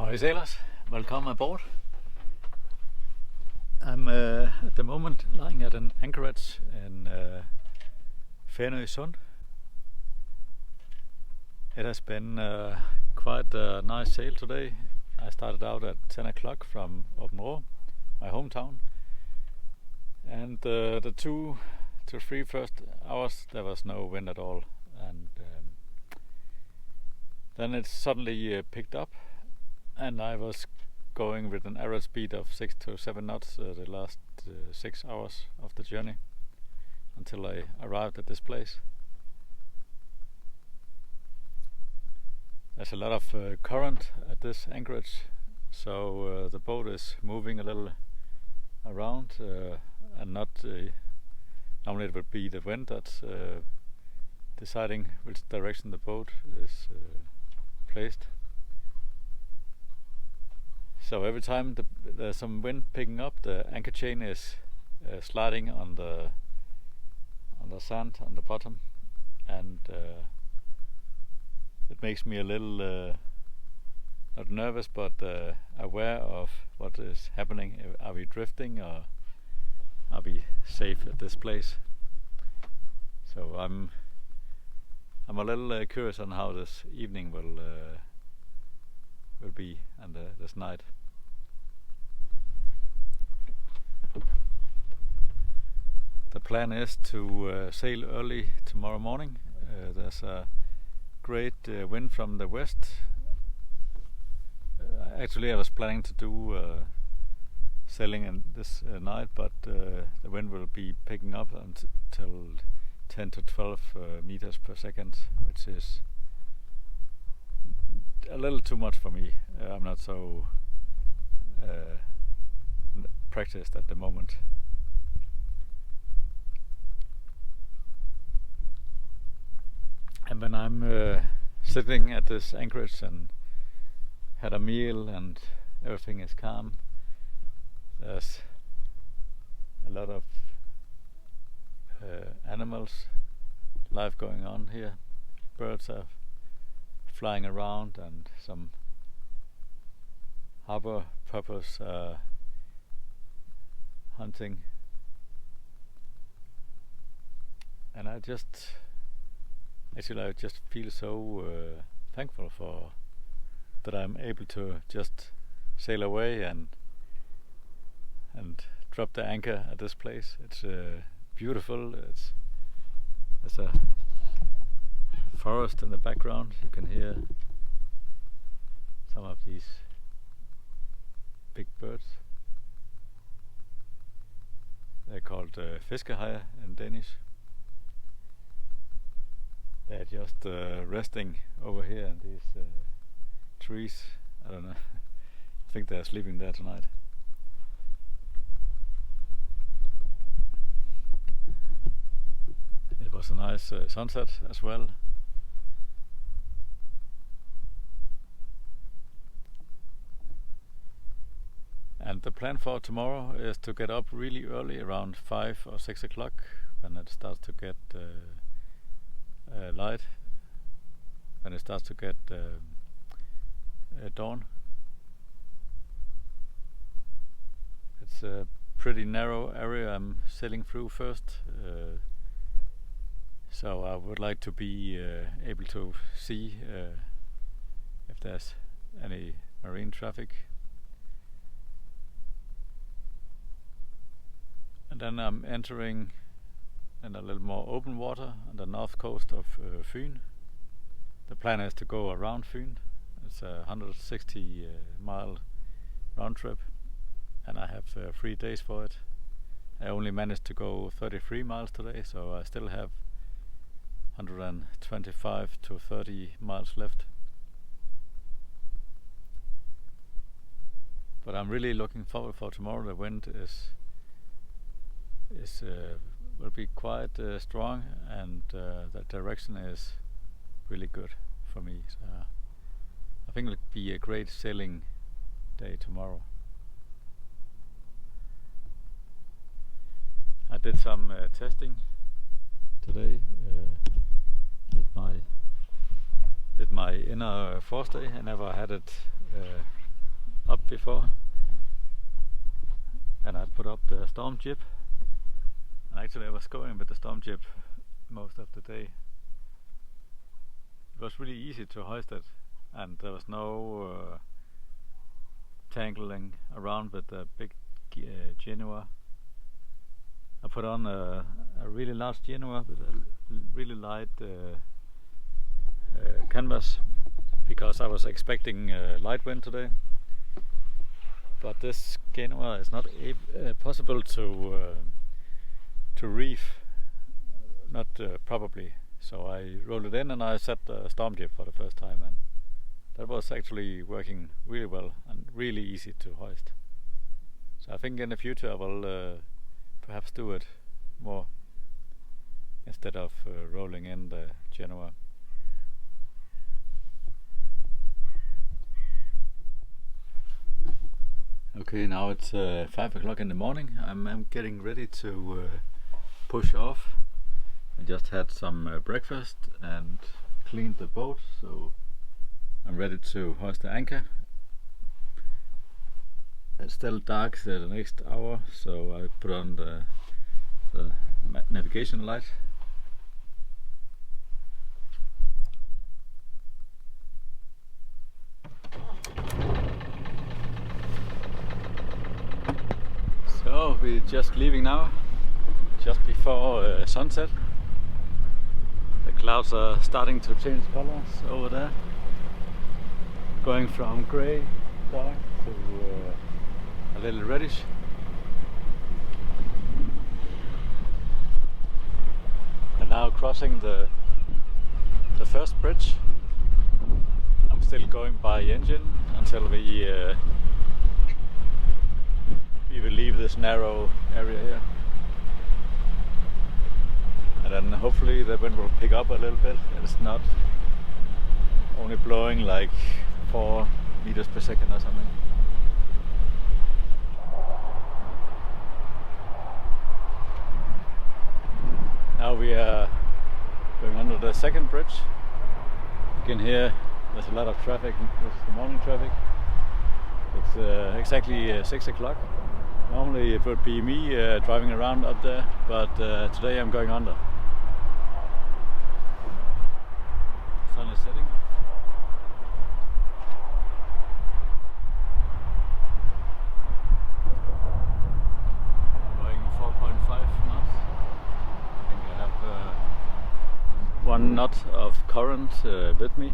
Ahoy sailors, welcome aboard. I'm at the moment lying at an anchorage in Sund. It has been quite a nice sail today. I started out at 10 o'clock from Åbenrå, my hometown, and the 2 to 3 first hours there was no wind at all, and then it suddenly picked up, and I was going with an average speed of 6 to 7 knots the last 6 hours of the journey until I arrived at this place. There's a lot of current at this anchorage, so the boat is moving a little around, and not normally it would be the wind that's deciding which direction the boat is placed. So every time there's some wind picking up, the anchor chain is sliding on the sand on the bottom, and it makes me a little not nervous but aware of what is happening. Are we drifting or are we safe at this place? So I'm a little curious on how this evening will be, and this night. The plan is to sail early tomorrow morning. There's a great wind from the west. Actually I was planning to do sailing in this night, but the wind will be picking up until 10 to 12 meters per second, which is a little too much for me. I'm not so practiced at the moment. And when I'm sitting at this anchorage and had a meal and everything is calm, there's a lot of animals, life going on here. Birds are flying around, and some harbor puppers hunting, and I just feel so thankful for that I'm able to just sail away and drop the anchor at this place. It's beautiful. There's a forest in the background. You can hear some of these big birds. They're called fiskehajer in Danish. They're just resting over here in these trees. I don't know. I think they're sleeping there tonight. It was a nice sunset as well. And the plan for tomorrow is to get up really early, around 5 or 6 o'clock, when it starts to get light, when it starts to get dawn. It's a pretty narrow area I'm sailing through first, so I would like to be able to see if there's any marine traffic. And then I'm entering in a little more open water on the north coast of Fyn. The plan is to go around Fyn. It's a 160 mile round trip, and I have 3 days for it. I only managed to go 33 miles today, so I still have 125 to 30 miles left. But I'm really looking forward for tomorrow. The wind will be quite strong, and the direction is really good for me. So I think it'll be a great sailing day tomorrow. I did some testing today with my inner forestay. I never had it up before, and I put up the storm jib. And actually I was going with the storm jib most of the day. It was really easy to hoist it, and there was no tangling around with the big Genoa. I put on a really large Genoa with a really light canvas, because I was expecting light wind today. But this Genoa is not possible to reef, not probably. So I rolled it in and I set the storm jib for the first time, and that was actually working really well and really easy to hoist. So I think in the future I will perhaps do it more instead of rolling in the Genoa. Okay, now it's 5 o'clock in the morning. I'm getting ready to push off. I just had some breakfast and cleaned the boat, so I'm ready to hoist the anchor. It's still dark the next hour, so I put on the navigation light. So we're just leaving now, just before sunset. The clouds are starting to change colors over there, going from grey, dark to a little reddish. And now crossing the first bridge. I'm still going by engine until we will leave this narrow area here, and then hopefully the wind will pick up a little bit and it's not only blowing like 4 meters per second or something. Now we are going under the second bridge. You can hear there's a lot of traffic. This is the morning traffic. It's exactly 6 o'clock. Normally it would be me driving around up there, but today I'm going under. Sun is setting. Going 4.5 knots. I think I have 1 knot of current with me.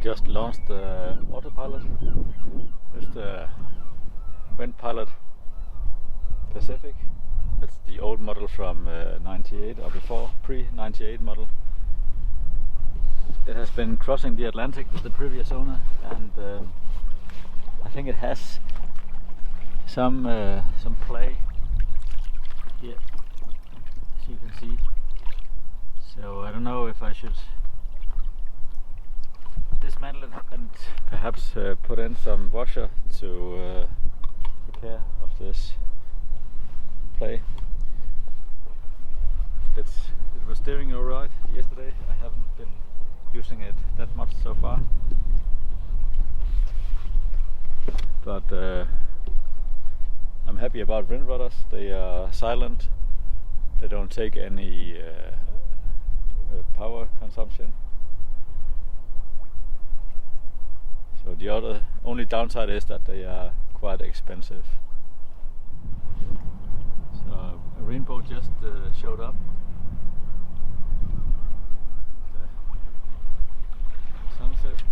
Just launched the autopilot. It's the Wind Pilot Pacific. It's the old model from 98 or before, pre-98 model. It has been crossing the Atlantic with the previous owner, and I think it has some play here, as you can see. So I don't know if I should dismantle it and perhaps put in some washer to take care of this play. It was steering alright yesterday. I haven't been using it that much so far, but I'm happy about wind rudders. They are silent. They don't take any power consumption. So the only downside is that they are quite expensive. So a rainbow just showed up. The sunset,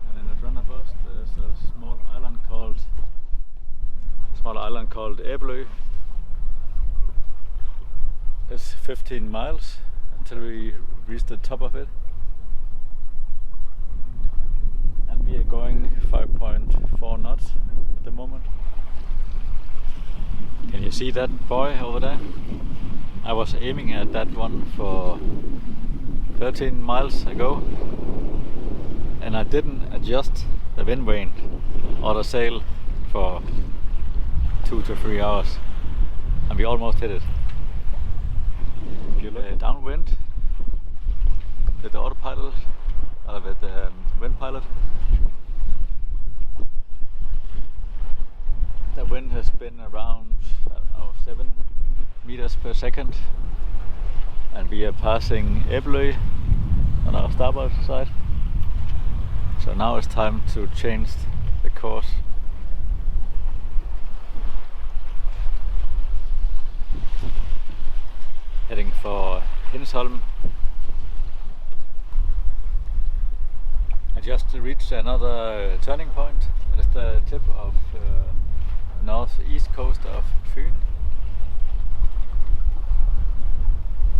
and in the front of us there's a small island called Æbelø. It's 15 miles until we reach the top of it. We are going 5.4 knots at the moment. Can you see that boy over there? I was aiming at that one for 13 miles ago, and I didn't adjust the wind vane or the sail for 2 to 3 hours, and we almost hit it. If you look downwind with the autopilot, with the wind pilot, the wind has been around, I don't know, 7 meters per second, and we are passing Æbelø on our starboard side. So now it's time to change the course. Heading for Hinsholm. I just reached another turning point. That's the tip of northeast coast of Fyn,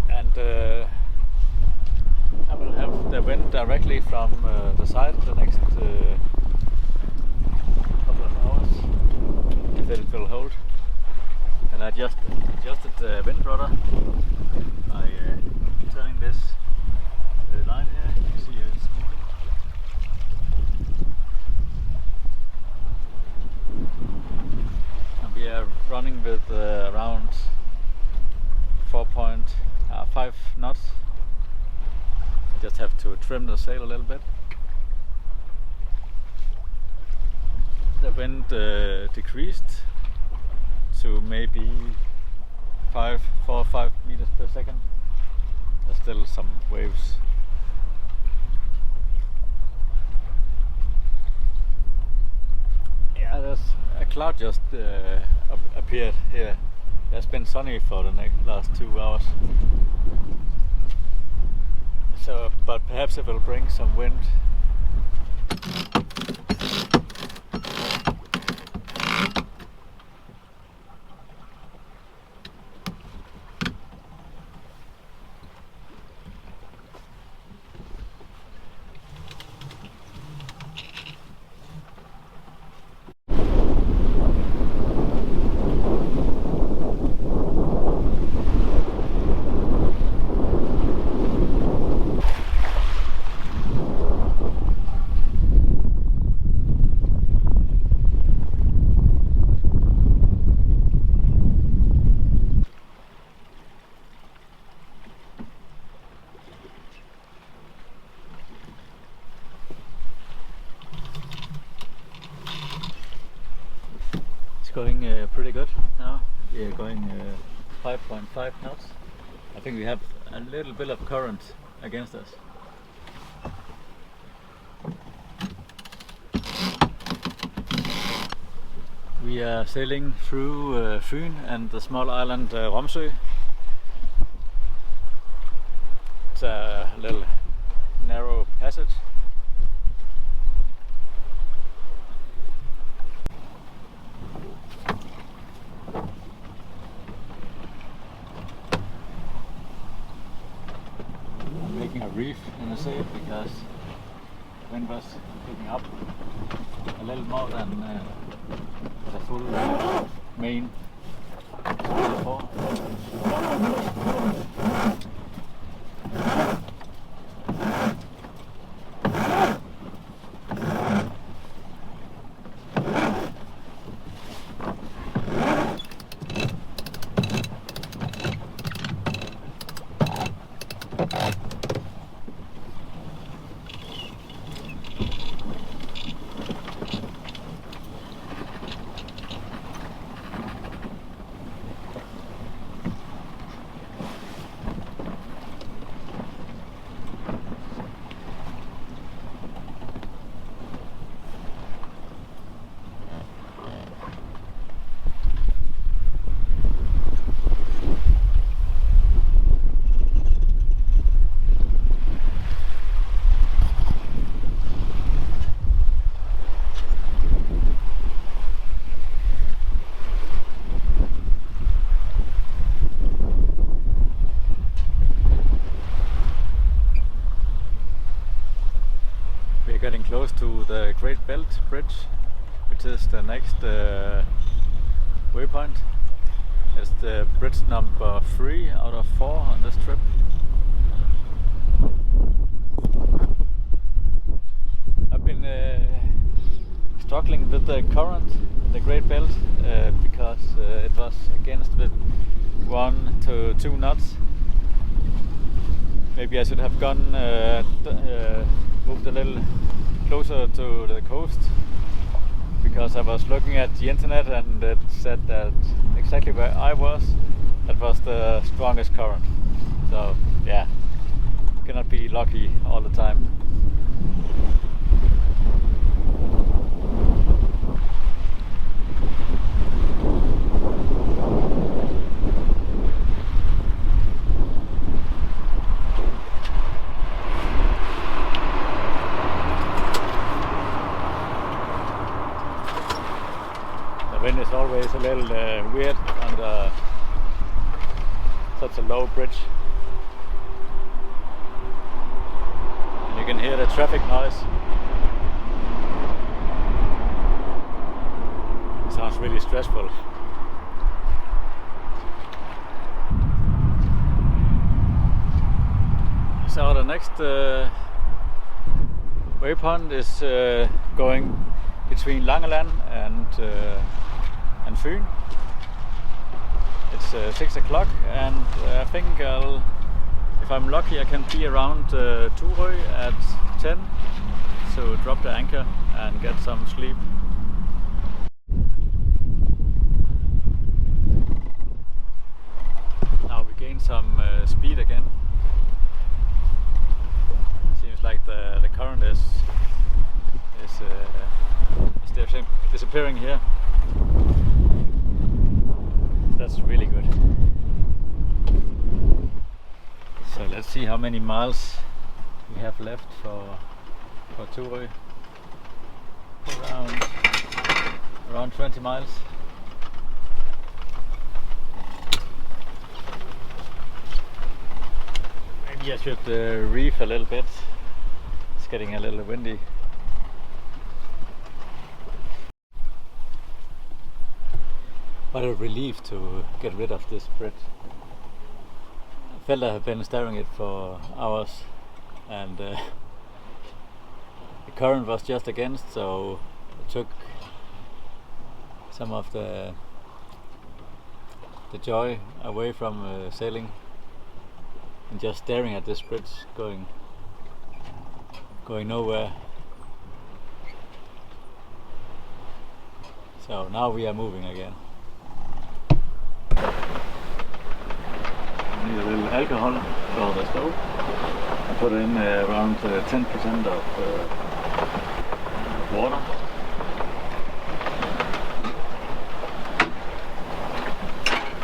and I will have the wind directly from the side the next couple of hours, if it will hold. And I just adjusted the wind rudder by turning this line here. You can see it's moving. And we are running with around 4.5 knots. Just have to trim the sail a little bit. The wind decreased to maybe 4 or 5 meters per second. There's still some waves. Yeah, there's a cloud just appeared here. It's been sunny for the last 2 hours. So, but perhaps it will bring some wind. Going pretty good now. We are going 5.5 knots. I think we have a little bit of current against us. We are sailing through Fyn and the small island Romsø. It's a little narrow passage. A reef in the sail because the wind was picking up a little more than the full main before. Getting close to the Great Belt Bridge, which is the next waypoint. It's the bridge number 3 out of 4 on this trip. I've been struggling with the current, the Great Belt, because it was against with 1 to 2 knots. Maybe I should have gone moved a little closer to the coast, because I was looking at the internet and it said that exactly where I was, that was the strongest current. So yeah, cannot be lucky all the time. The wind is always a little weird on such a low bridge. And you can hear the traffic noise. It sounds really stressful. So the next waypoint is going between Langeland and Fyn. It's 6 o'clock, and I think if I'm lucky, I can be around Turøy at 10, so drop the anchor and get some sleep. Now we gain some speed again. Seems like the current is disappearing here. That's really good. So let's see how many miles we have left for Turøy. Around 20 miles. Maybe I should reef a little bit. It's getting a little windy. What a relief to get rid of this bridge. I felt I have been staring at it for hours, and the current was just against, so it took some of the joy away from sailing and just staring at this bridge going nowhere. So now we are moving again. Need a little alcohol for the stove. I put in around 10% of water.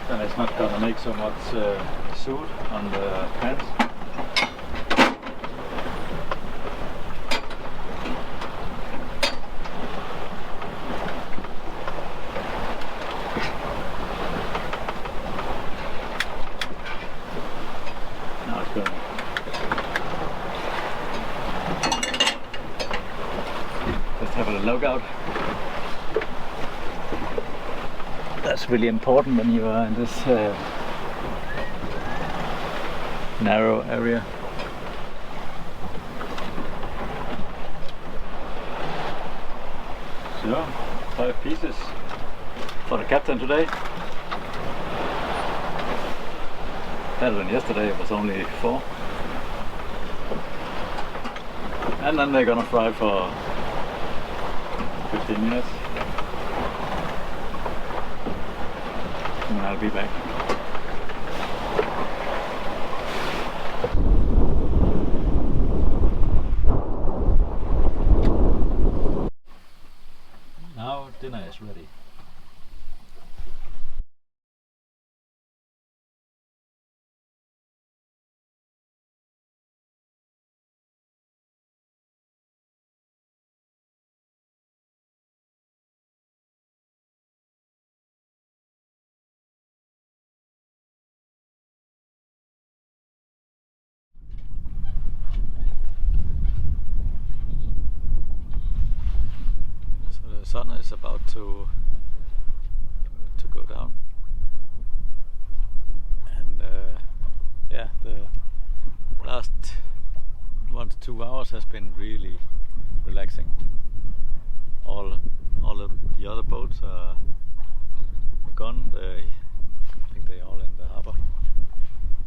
Then it's not gonna make so much soot on the pants. Let's have a logout. That's really important when you are in this narrow area. So, 5 pieces for the captain today. Better than yesterday, it was only 4. And then they're gonna fry for 15 minutes. And I'll be back. Now dinner is ready. The sun is about to go down. yeah, the last 1 to 2 hours has been really relaxing. All of the other boats are gone. I think they're all in the harbor.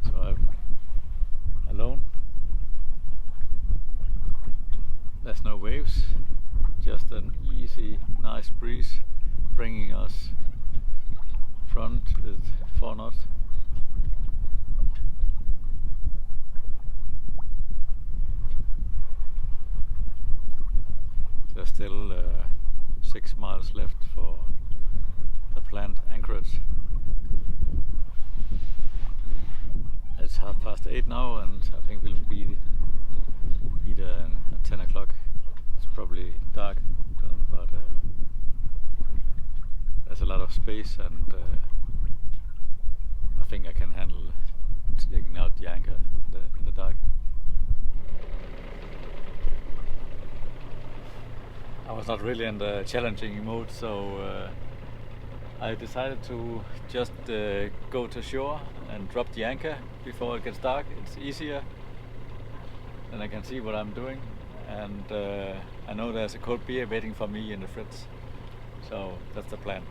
So I'm alone. There's no waves, just an easy, nice breeze bringing us front with 4 knots. There's still 6 miles left for the planned anchorage. It's 8:30 now, and I think we'll be there at 10 o'clock. It's probably dark, but there's a lot of space, and I think I can handle taking out the anchor in the dark. I was not really in the challenging mode, so I decided to just go to shore and drop the anchor before it gets dark. It's easier, and I can see what I'm doing, and I know there's a cold beer waiting for me in the fridge, so that's the plan.